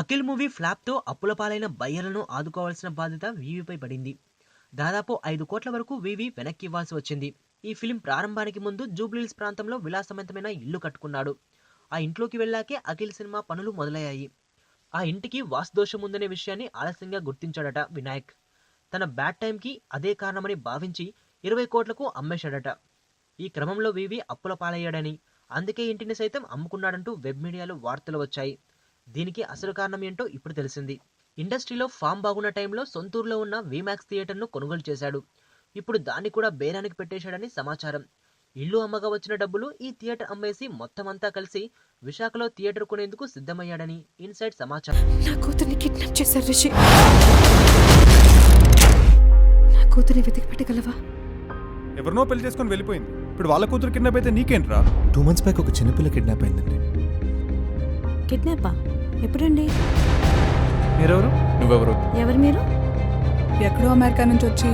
Akhil movie ఫ్లాప్తో అప్పుల పాలైన బయ్యర్లను ఆదుకోవాల్సిన బాధ్యత వీవీపై పడింది. దాదాపు 5 కోట్ల వరకు వీవీ వెనక్కి ఇవ్వాల్సి వచ్చింది. ఈ ఫిలిం ప్రారంభానికి ముందు జూబ్లీహిల్స్ ప్రాంతంలో విలాసవంతమైన ఇల్లు కట్టుకున్నాడు. ఆ ఇంట్లోకి వెళ్ళాకే అఖిల్ సినిమా పనులు మొదలయ్యాయి. ఆ ఇంటికి వాస్తుదోషం ఉందనే విషయాన్ని ఆలస్యంగా గుర్తించాడట వినాయక్. తన బ్యాడ్ టైంకి అదే కారణమని భావించి 20 కోట్లకు అమ్మేశాడట. ఈ క్రమంలో వీవీ అప్పుల పాలయ్యాడని, అందుకే ఇంటిని సైతం అమ్ముకున్నాడంటూ వెబ్ మీడియాలో వార్తలు వచ్చాయి. దీనికి అసలు కారణం ఏంటో ఇప్పుడు తెలిసింది. ఇండస్ట్రీలో ఫామ్ బాగున్న టైంలో సొంతూరులో ఉన్న వీమాక్స్ థియేటర్ను కొనుగోలు చేశాడు. ఇప్పుడు దాన్ని కూడా బేరానికి పెట్టేశాడని సమాచారం. ఇల్లు అమ్మగా వచ్చిన డబ్బులు ఈ థియేటర్ అమ్మేసి మొత్తం అంతా కలిసి విశాఖలో థియేటర్ కొనేందుకు సిద్ధమయ్యాడని ఇన్సైడ్ సమాచారం. నా కూతుర్ని కిడ్నాప్ చేశారు రిషి. నా కూతుర్ని వెతికి పెట్టగలవా? ఎవరినో పెళ్లి చేసుకొని వెళ్ళిపోయింది. ఇప్పుడు వాళ్ళ కూతురు కిడ్నాప్ అయితే నీకేంట్రా? 2 months బ్యాక్ ఒక చిన్నపిల్ల కిడ్నాప్ అయిందండి. కిడ్నాపా? ఎప్పుడండి? మీరెవరు? నువ్వెవరు? ఎవరు మీరు? ఎక్కడో అమెరికా నుంచి వచ్చి